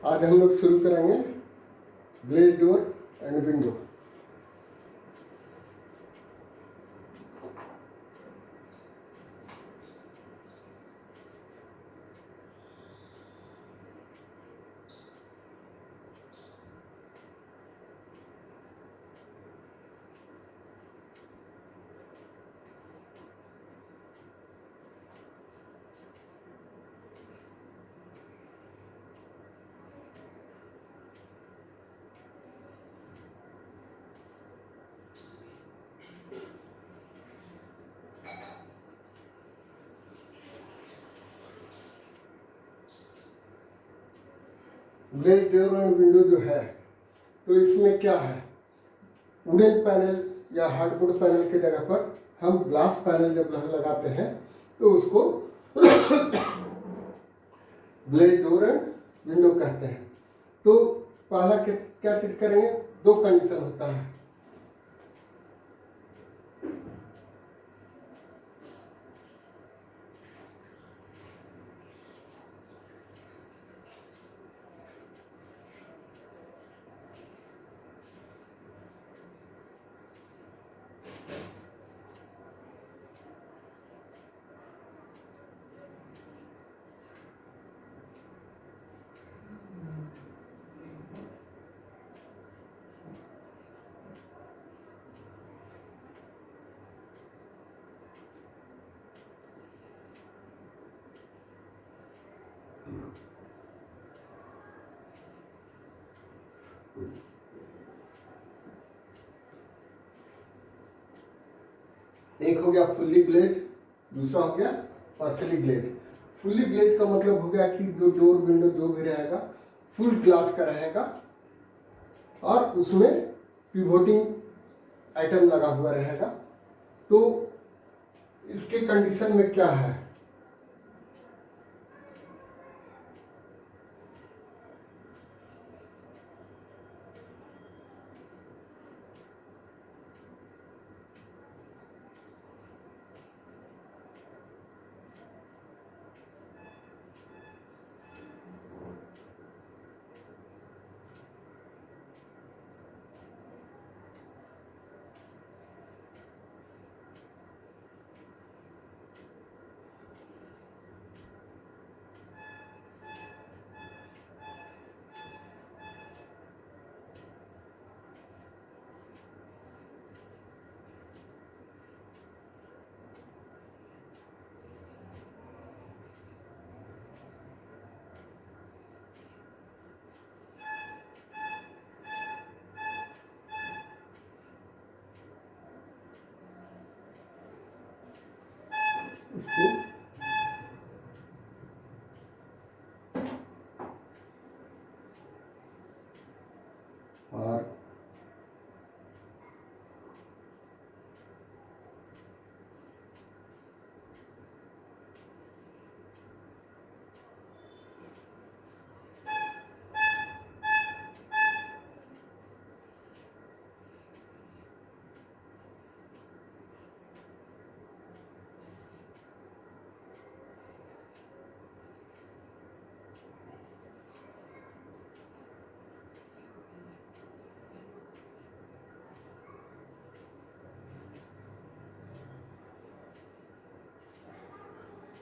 आज हम लोग शुरू करेंगे glaze door and window. Glaze door and window जो है, तो इसमें क्या है, वुडन पैनल या हार्डवुड पैनल की जगह पर हम ग्लास पैनल जब लगाते हैं तो उसको ग्लेज डोर एंड विंडो कहते हैं। तो पहला क्या चीज करेंगे, दो कंडीशन होता है। एक हो गया फुल्ली ग्लेज, दूसरा हो गया पार्शली ग्लेज। फुल्ली ग्लेज का मतलब हो गया कि जो डोर विंडो जो भी रहेगा फुल ग्लास का रहेगा और उसमें पिवोटिंग आइटम लगा हुआ रहेगा। तो इसके कंडीशन में क्या है, उसको और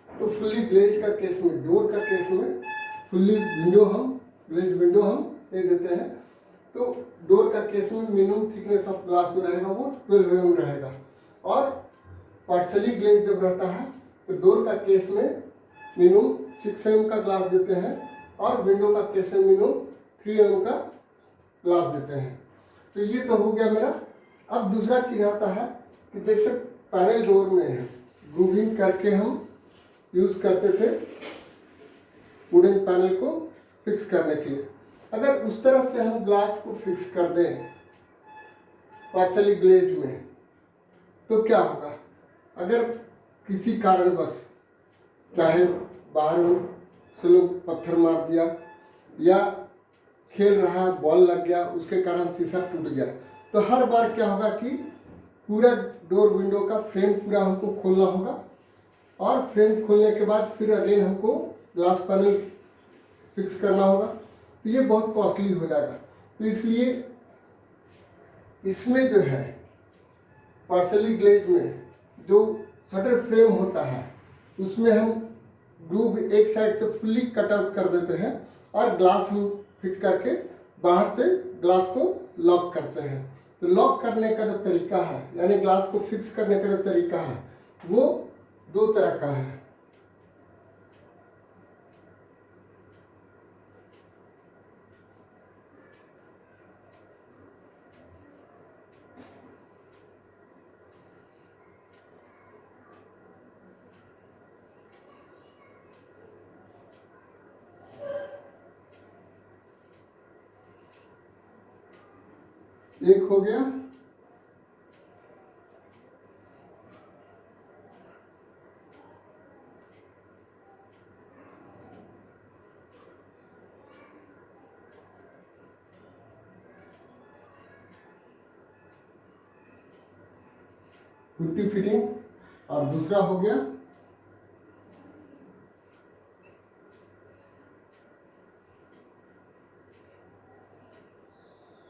तो फुल्ली ग्लेज का केस में, डोर का केस में फुल्ली विंडो हम ग्लेज विंडो हम दे देते हैं। तो डोर का केस में मिनिमम थिकनेस ऑफ ग्लास जो रहेगा वो 12 mm रहेगा और पार्शली ग्लेज जब रहता है तो डोर का केस में मिनिमम 6 mm का ग्लास देते हैं और विंडो का केस में मिनिमम 3 mm का ग्लास देते हैं। तो ये तो हो गया मेरा। अब दूसरा चीज आता है कि जैसे पैनल डोर में ग्रूविंग करके हम यूज करते थे वुडन पैनल को फिक्स करने के लिए, अगर उस तरह से हम ग्लास को फिक्स कर दें पार्शली ग्लेज में तो क्या होगा, अगर किसी कारणवश चाहे बाहर से लोग पत्थर मार दिया या खेल रहा बॉल लग गया उसके कारण शीशा टूट गया, तो हर बार क्या होगा कि पूरा डोर विंडो का फ्रेम पूरा हमको खोलना होगा और फ्रेम खोलने के बाद फिर अगेन हमको ग्लास पैनल फिक्स करना होगा। तो ये बहुत कॉस्टली हो जाएगा। तो इसलिए इसमें जो है पार्शली ग्लेज में जो शटर फ्रेम होता है उसमें हम ग्रूव एक साइड से फुल्ली कट आउट कर देते हैं और ग्लास हम फिट करके बाहर से ग्लास को लॉक करते हैं। तो लॉक करने का जो तरीका है यानी ग्लास को फिक्स करने का जो तरीका है वो दो तरह का है। एक हो गया, पुट्टी फिटिंग, और दूसरा हो गया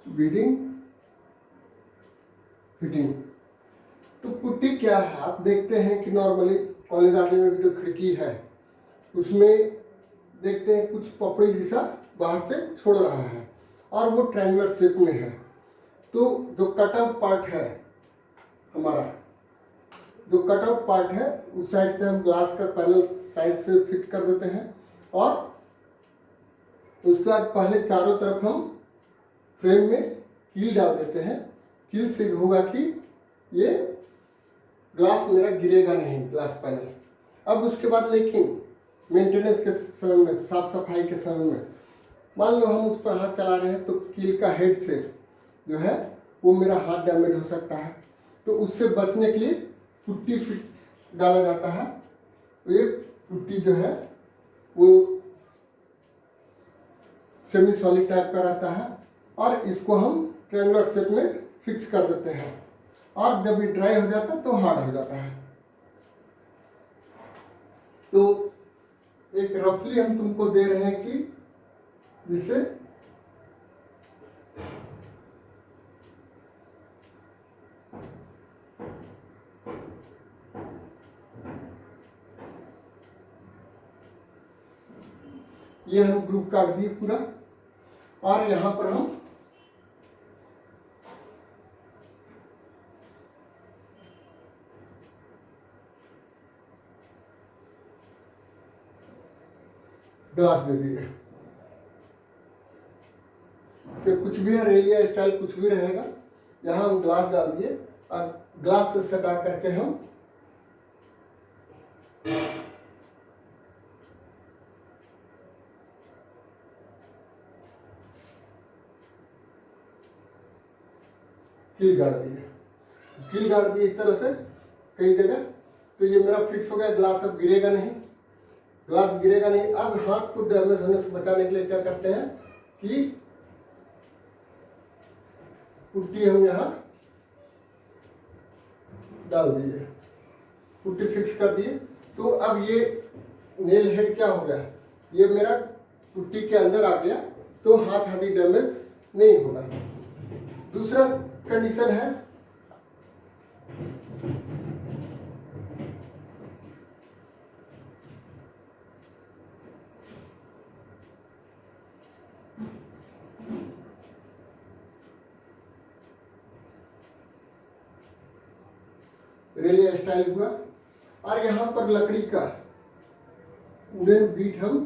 बीडिंग फिटिंग। तो पुट्टी क्या है, आप देखते हैं कि नॉर्मली कॉलेज आने में भी जो खिड़की है उसमें देखते हैं कुछ पपड़ी जैसा बाहर से छोड़ रहा है और वो ट्रायंगुलर शेप में है। तो जो कट आउट पार्ट है हमारा, जो कट आउट पार्ट है उस साइड से हम ग्लास का पैनल साइड से फिट कर देते हैं और उसके बाद पहले चारों तरफ हम फ्रेम में कील डाल देते हैं। कील से होगा कि ये ग्लास मेरा गिरेगा नहीं, ग्लास पैनल। अब उसके बाद लेकिन मेंटेनेंस के समय में, साफ सफाई के समय में मान लो हम उस पर हाथ चला रहे हैं तो कील का हेड से जो है वो मेरा हाथ डैमेज हो सकता है। तो उससे बचने के लिए पुट्टी फिट डाला जाता है। ये पुट्टी जो है वो सेमी सॉलिड टाइप का रहता है और इसको हम ट्रायंगुलर शेप में फिक्स कर देते हैं और जब ये ड्राई हो जाता है तो हार्ड हो जाता है। तो एक रफली हम तुमको दे रहे हैं कि जिसे ये हम ग्रुप काट दिए पूरा और यहाँ पर हम ग्लास दे दिए। तो कुछ भी है रेलिया स्टाइल कुछ भी रहेगा, यहाँ हम ग्लास डाल दिए और ग्लास से सटा करके हम कील गाड़ दिए। कील गाड़ दिए इस तरह से कई जगह। तो ये मेरा फिक्स हो गया, ग्लास अब गिरेगा नहीं, ग्लास गिरेगा नहीं। अब हाथ को डैमेज होने से बचाने के लिए क्या करते हैं कि पुट्टी हम यहाँ डाल दिए, पुट्टी फिक्स कर दिए। तो अब ये नेल हेड क्या हो गया, ये मेरा पुट्टी के अंदर आ गया तो हाथ आदि डैमेज नहीं होगा। दूसरा कंडीशन है रेलिया स्टाइल हुआ और यहाँ पर लकड़ी का वुडन बीट हम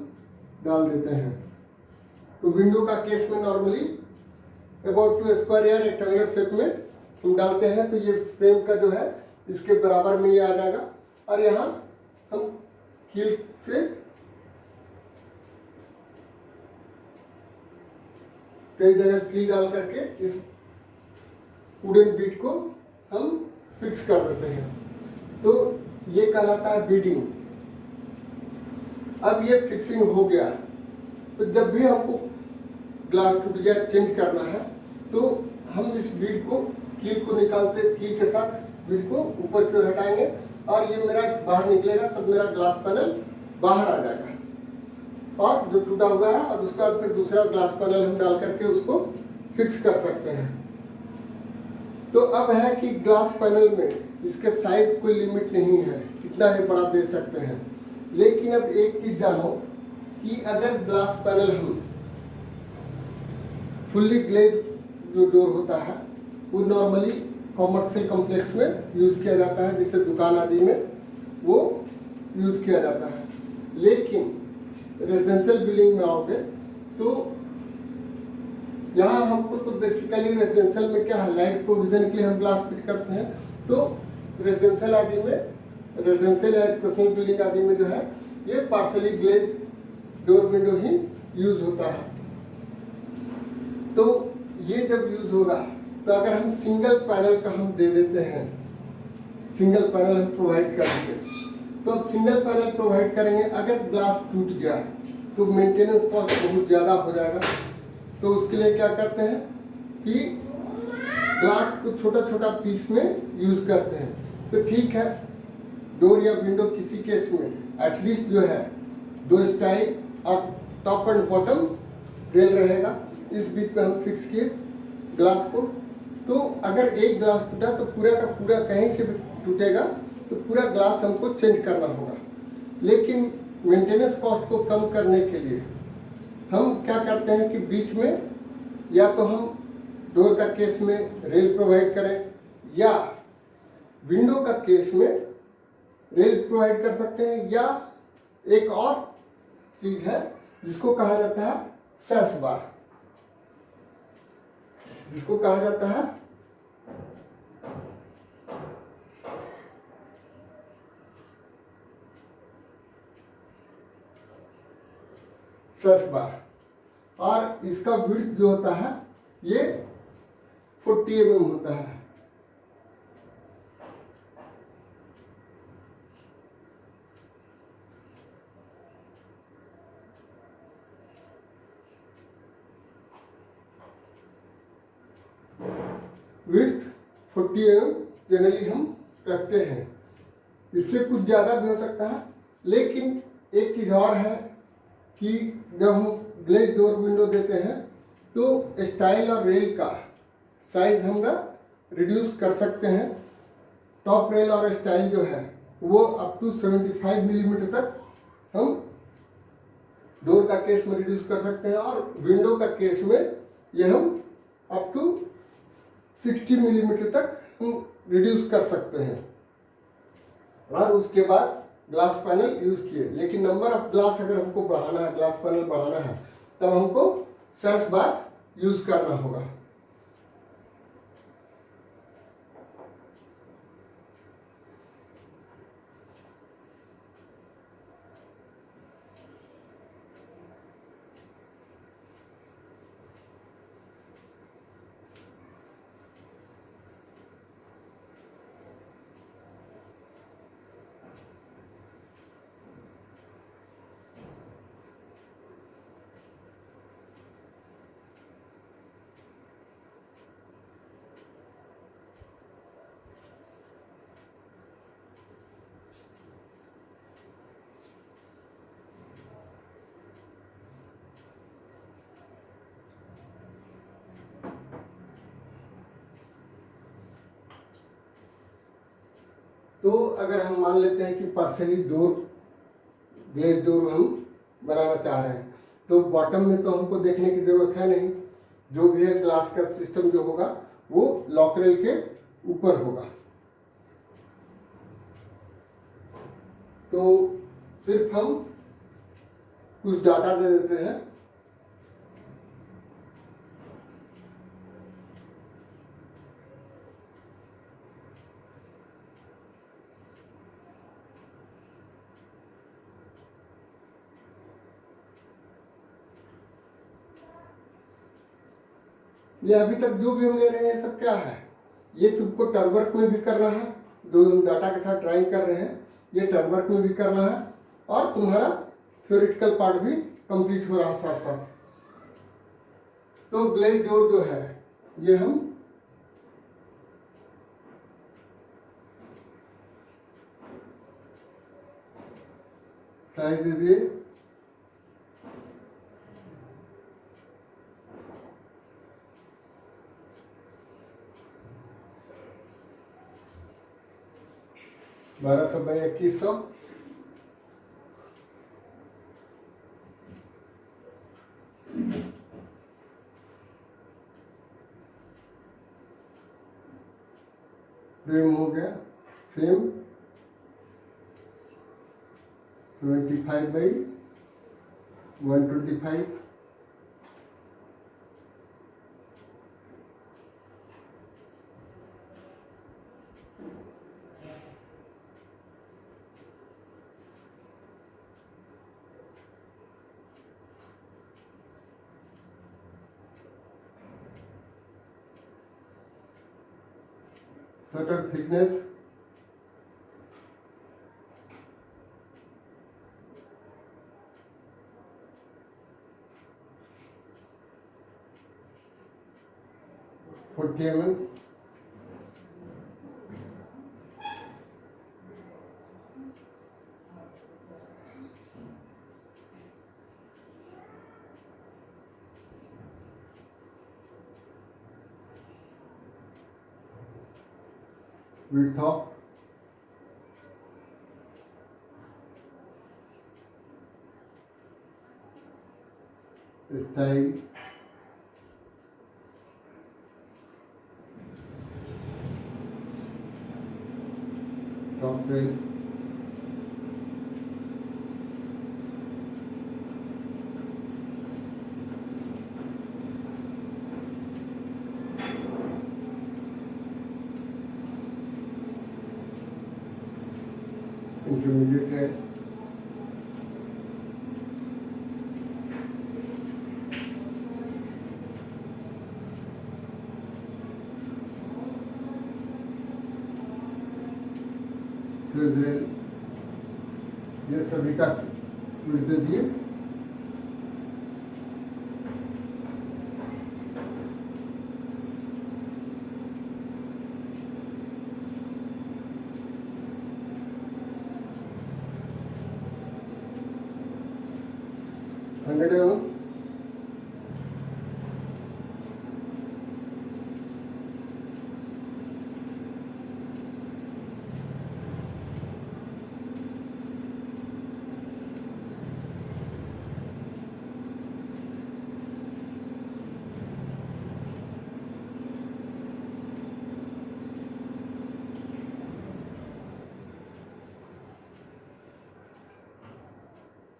डाल देते हैं। तो विंडो का केस में नॉर्मली अबाउट 2 स्क्वायर या रेक्टेंगुलर शेप में हम डालते हैं। तो ये फ्रेम का जो है इसके बराबर में ये आ जाएगा और यहाँ हम कील से कई जगह कील डाल करके इस वुडन बीट को हम फिक्स कर देते हैं। तो ये कहलाता है बीडिंग। अब ये फिक्सिंग हो गया तो जब भी हमको ग्लास टूट गया चेंज करना है तो हम इस बीड को कील को निकालते, कील के साथ बीड को ऊपर की ओर हटाएंगे और ये मेरा बाहर निकलेगा तब मेरा ग्लास पैनल बाहर आ जाएगा। और जो टूटा हुआ है, और उसके बाद फिर दूसरा ग्लास पैनल हम डाल करके उसको फिक्स कर सकते हैं। तो अब है कि ग्लास पैनल में इसके साइज कोई लिमिट नहीं है, कितना ही बड़ा दे सकते हैं। लेकिन अब एक चीज जानो कि अगर ग्लास पैनल हम फुल्ली ग्लेज जो डोर होता है वो नॉर्मली कॉमर्शियल कॉम्प्लेक्स में यूज़ किया जाता है, जैसे दुकान आदि में वो यूज़ किया जाता है। लेकिन रेजिडेंशियल बिल्डिंग में आओगे तो यहाँ हमको तो बेसिकली रेजिडेंशियल में क्या है, लाइट प्रोविजन के लिए हम ग्लास फिट करते हैं। तो रेजिडेंशियल आदि में, रेजिडेंशियल एजुकेशनल बिल्डिंग आदि में जो है ये पार्शली ग्लेज डोर विंडो ही यूज होता है। तो ये जब यूज होगा तो अगर हम सिंगल पैनल का हम दे देते हैं, सिंगल पैनल हम प्रोवाइड करेंगे, तो अब सिंगल पैनल प्रोवाइड करेंगे, अगर ग्लास टूट गया तो मेंटेनेंस कॉस्ट बहुत ज़्यादा हो जाएगा। तो उसके लिए क्या करते हैं कि ग्लास को छोटा छोटा पीस में यूज करते हैं। तो ठीक है, डोर या विंडो किसी केस में एटलीस्ट जो है 2 स्टाइल और टॉप एंड बॉटम रेल रहेगा, इस बीच में हम फिक्स किए ग्लास को। तो अगर एक ग्लास टूटा तो पूरा का पूरा कहीं से भी टूटेगा तो पूरा ग्लास हमको चेंज करना होगा। लेकिन मेंटेनेंस कॉस्ट को कम करने के लिए हम क्या करते हैं कि बीच में या तो हम डोर का केस में रेल प्रोवाइड करें, या विंडो का केस में रेल प्रोवाइड कर सकते हैं, या एक और चीज है जिसको कहा जाता है सैश बार, जिसको कहा जाता है सैश बार। और इसका विड्थ जो होता है ये 40 mm होता है। विड्थ 40 mm जनरली हम रखते हैं, इससे कुछ ज़्यादा भी हो सकता है। लेकिन एक चीज़ और है कि जब हम ग्लेज डोर विंडो देते हैं तो स्टाइल और रेल का साइज हम रिड्यूस कर सकते हैं। टॉप रेल और स्टाइल जो है वो अप टू 75 मिलीमीटर तक हम डोर का केस में रिड्यूस कर सकते हैं, और विंडो का केस में ये हम अप टू 60 मिलीमीटर तक हम रिड्यूस कर सकते हैं। और उसके बाद ग्लास पैनल यूज किए। लेकिन नंबर ऑफ ग्लास अगर हमको बढ़ाना है, ग्लास पैनल बढ़ाना है, तब हमको सैश बार यूज करना होगा। तो अगर हम मान लेते हैं कि पार्शली डोर ग्लेज डोर हम बनाना चाह रहे हैं, तो बॉटम में तो हमको देखने की जरूरत है नहीं, जो भी है ग्लास का सिस्टम जो होगा वो लॉक रेल के ऊपर होगा। तो सिर्फ हम कुछ डाटा दे देते हैं। ये अभी तक जो भी हम ले रहे हैं सब क्या है, ये तुमको टर्वर्क में भी करना है, जो हम डाटा के साथ ड्राइंग कर रहे हैं ये टर्वर्क में भी करना है, और तुम्हारा थ्योरेटिकल पार्ट भी कंप्लीट हो रहा है साथ साथ। तो ग्लेज डोर जो है ये हम साइज दे दिए 1200 बाई 2100, फ्रेम हो गया same 75 by 125, shutter thickness 40 mm, width of style, top rail, intermediate rail, cruise rail, ये सभी का width दे दिए। हंड्रेड एम,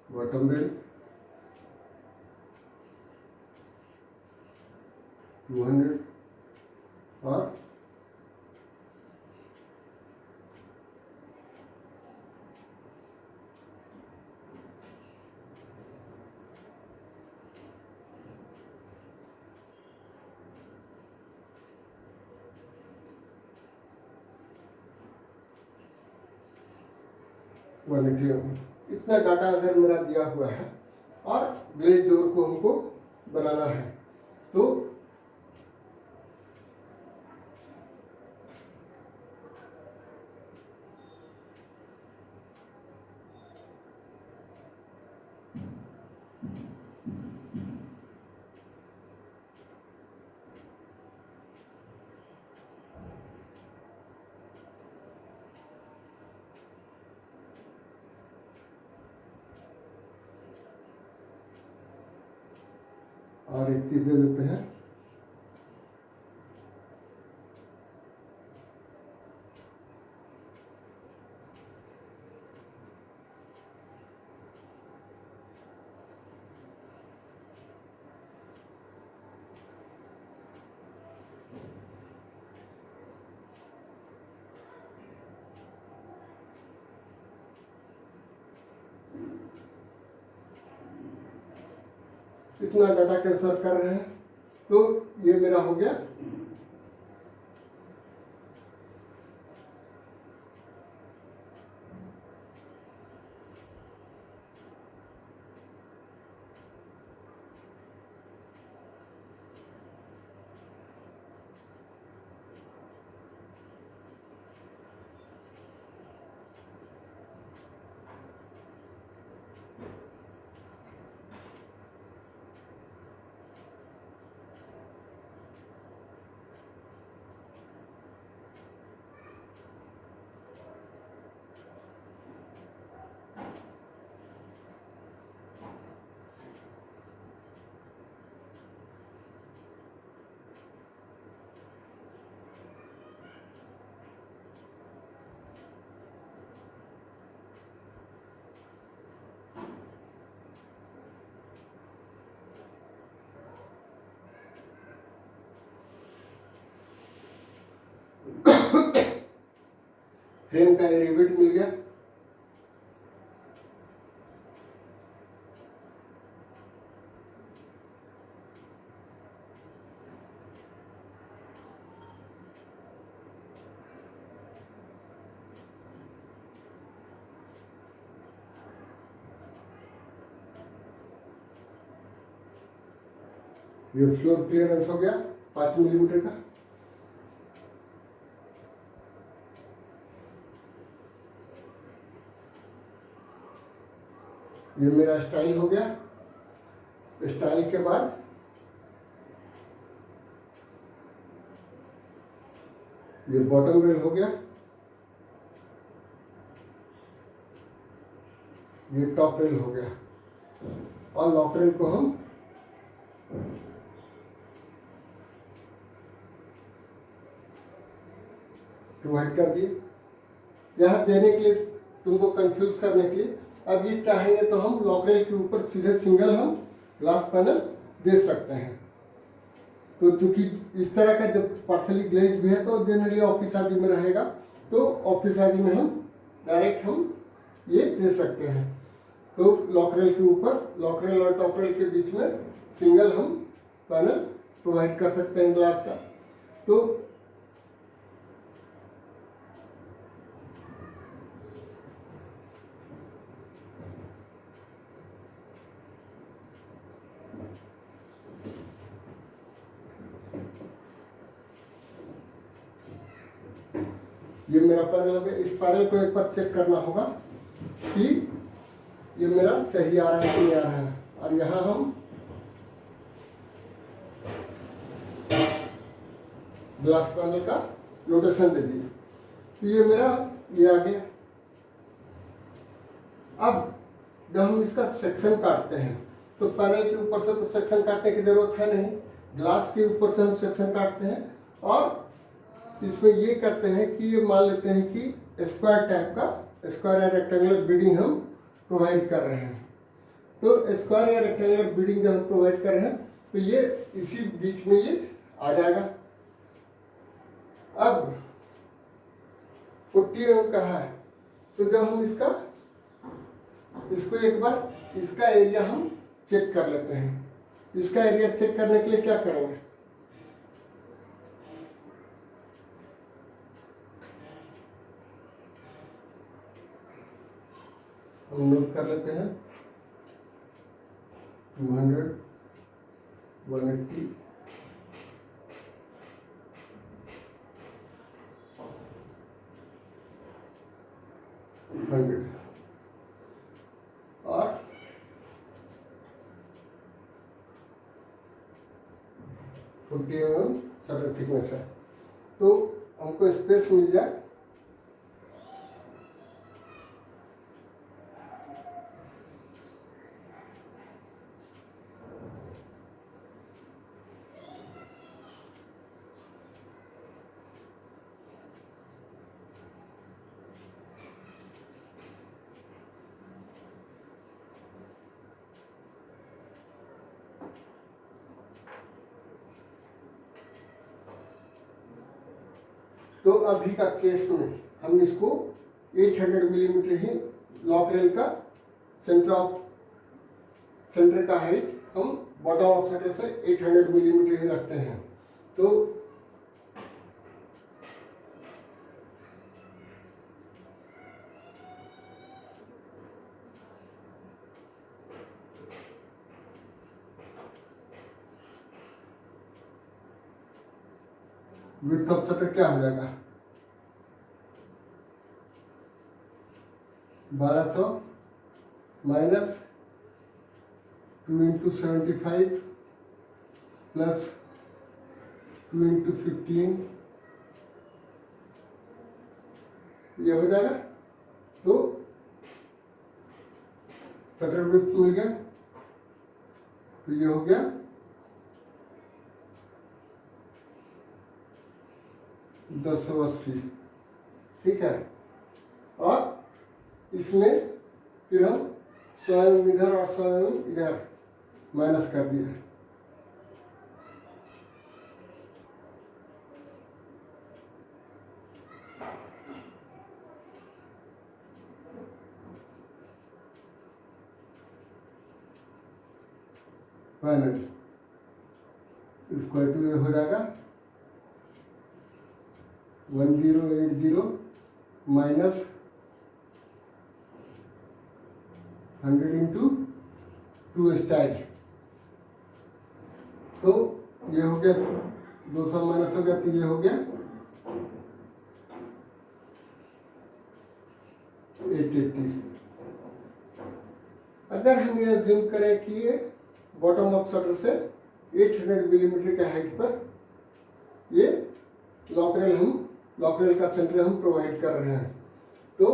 बॉटम रेल 200 और इतना डाटा अगर मेरा दिया हुआ है और ग्लेज डोर को हमको बनाना है तो और एक चीज दे देते हैं, इतना डाटा कैंसिल कर रहे हैं तो ये मेरा हो गया फ्रेम का एरिया वेट मिल गया। ये फ्लोर क्लियरेंस हो गया 5 मिलीमीटर का। ये मेरा स्टाइल हो गया। स्टाइल के बाद ये बॉटम रेल हो गया, ये टॉप रेल हो गया, और लॉक रेल को हम प्रोवाइड कर दिए। यहाँ देने के लिए, तुमको कंफ्यूज करने के लिए, अब ये चाहेंगे तो हम लॉक रेल के ऊपर सीधे सिंगल हम ग्लास पैनल दे सकते हैं। तो चूंकि इस तरह का जब पार्सली ग्लेज भी है तो जनरली ऑफिस आदि में रहेगा, तो ऑफिस आदि में हम डायरेक्ट हम ये दे सकते हैं। तो लॉक रेल के ऊपर, लॉक रेल और टॉप रेल के बीच में सिंगल हम पैनल प्रोवाइड कर सकते हैं ग्लास का। तो ये मेरा पैनल हो गया। इस पैनल को एक बार चेक करना होगा कि ये मेरा सही आ रहा है कि नहीं आ रहा है, और यहाँ हम ग्लास पैनल का नोटेशन दे दिए। तो ये मेरा ये आ गया। अब जब हम इसका सेक्शन काटते हैं तो पैनल के ऊपर से तो सेक्शन काटने की जरूरत है नहीं, ग्लास के ऊपर से हम सेक्शन काटते हैं, और इसमें ये करते हैं कि ये मान लेते हैं कि स्क्वायर टाइप का, स्क्वायर या रेक्टेंगुलर बीडिंग हम प्रोवाइड कर रहे हैं। तो स्क्वायर या रेक्टेंगुलर बीडिंग जब हम प्रोवाइड कर रहे हैं तो ये इसी बीच में ये आ जाएगा। अब 40 mm का है, तो जब हम इसको एक बार इसका एरिया हम चेक कर लेते हैं। इसका एरिया चेक करने के लिए क्या करेंगे, हम नोट कर लेते हैं 200, 180, 100 और 40 mm शटर थिकनेस है। तो हमको स्पेस मिल जाए तो अभी का केस में हम इसको 800 मिलीमीटर ही लॉक रेल का सेंटर का हाइट हम बॉटम ऑफ शटर से 800 मिलीमीटर ही रखते हैं। तो विड्थ ऑफ शटर क्या हो जाएगा, 1200 माइनस 2 × 75 प्लस 2 × 15, ये हो जाएगा। तो शटर विड्थ मिल गया। तो ये हो गया 1080, ठीक है। और इसमें फिर हम 100 mm इधर और 100 mm इधर माइनस कर दिया। पैनल इक्वल टू ये हो जाएगा 1080 माइनस 100 इंटू 2 स्टाइल। तो ये हो गया 200 माइनस हो गया, तो ये हो गया 880। अगर हम ये जिम करें कि ये बॉटम ऑफ शटर से 800 मिलीमीटर के हाइट पर ये लॉकरेल का सेंटर हम प्रोवाइड कर रहे हैं, तो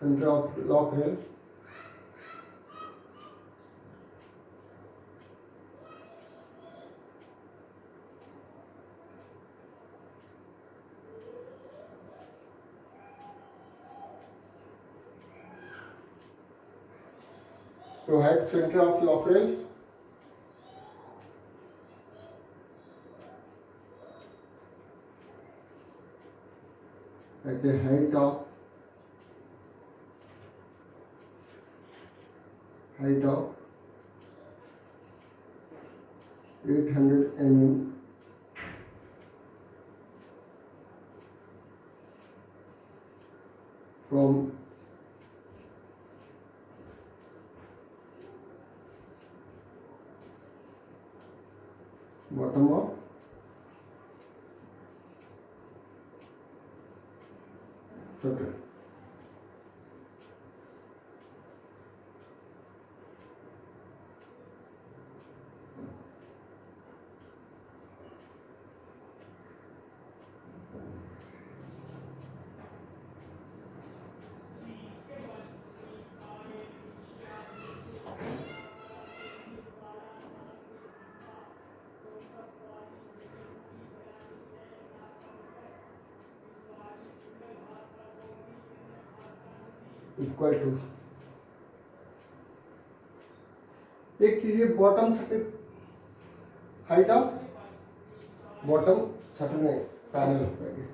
center of lock rail provide center of lock rail at the height of 800 mm from bottom of shutter. Equal to एक कीजिए bottom shutter height of bottom shutter में पैनल करेंगे।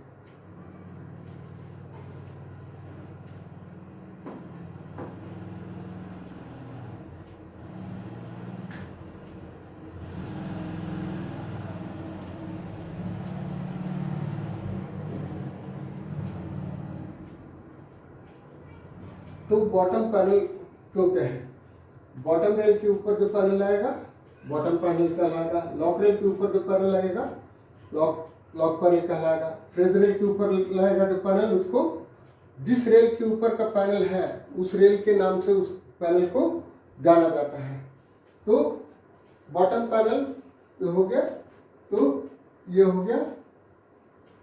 तो बॉटम पैनल क्यों कहे हैं? बॉटम रेल के ऊपर जो पैनल आएगा बॉटम पैनल कहलाएगा, लॉक रेल के ऊपर जो पैनल लगेगा लॉक पैनल कहलाएगा, फ्रेज रेल के ऊपर लगेगा जो पैनल उसको जिस रेल के ऊपर का पैनल है उस रेल के नाम से उस पैनल को जाना जाता है। तो बॉटम पैनल जो हो गया, तो ये हो गया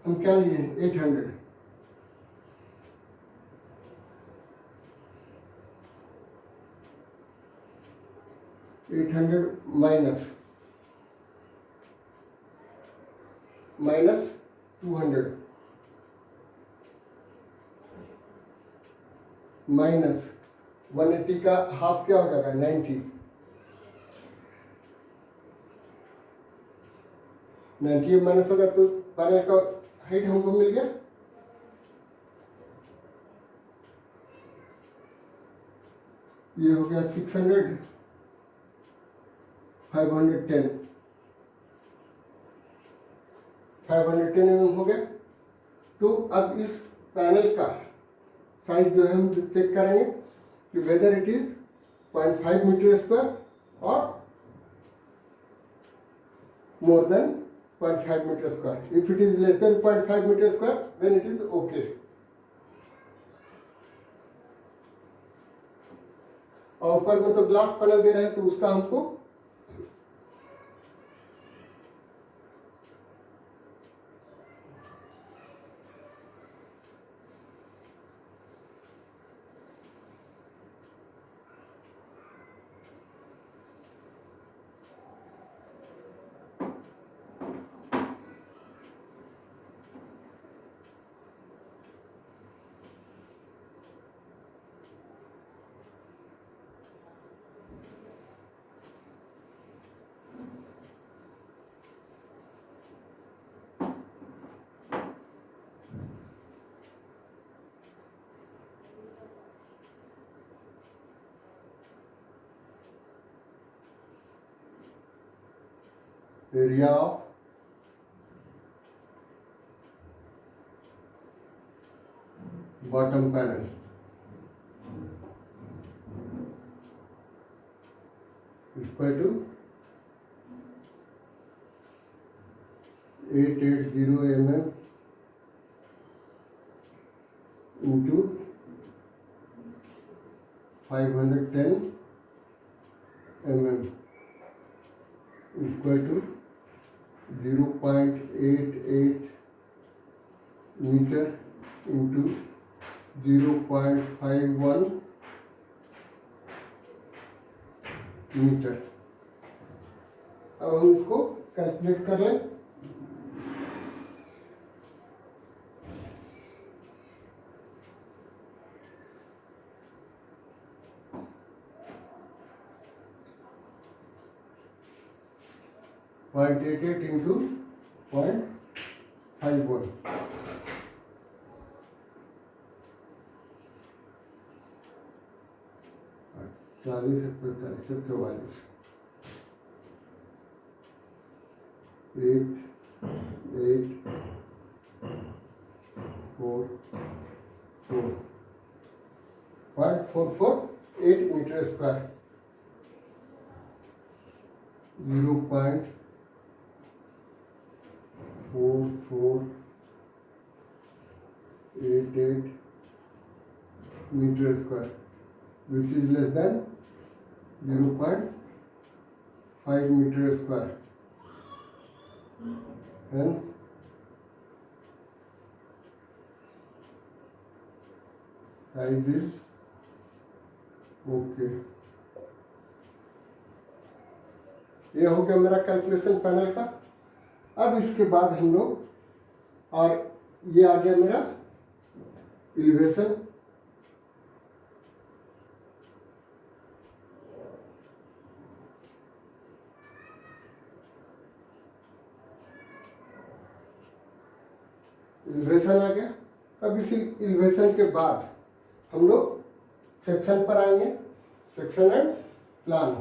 हम क्या लिए 800 माइनस 200 माइनस 180 का हाफ क्या हो जाएगा 90 माइनस होगा तो पैनल का हाइट हमको मिल गया। ये हो गया 600 510 mm हो गया। तो अब इस पैनल का साइज जो है हम चेक करेंगे कि whether it is 0.5 metre square और more than 0.5 metre square. If it is less than 0.5 metre square then it is okay. और ऊपर में तो ग्लास पैनल दे रहे हैं तो उसका हमको area of bottom panel equal to 880 mm into 510 mm equal to 0.88 meter into 0.51 metre. अब हम इसको कैलकुलेट कर लें। पॉइंट 88 इंटू 0.51 40 से 45 से 44 0.448 metre square 0.4488 metre square which is less than 0.5 meter square. Hence, size is okay. ये हो गया मेरा कैलकुलेशन पैनल का। अब इसके बाद हम लोग, और ये आ गया मेरा एलिवेशन। एलिवेशन आ गया। अब इसी एलिवेशन के बाद हम लोग सेक्शन पर आएंगे, सेक्शन एंड प्लान।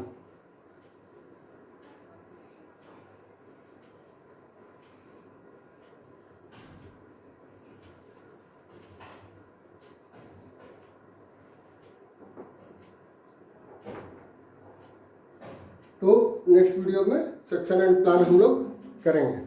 तो नेक्स्ट वीडियो में सेक्शन एंड प्लान हम लोग करेंगे।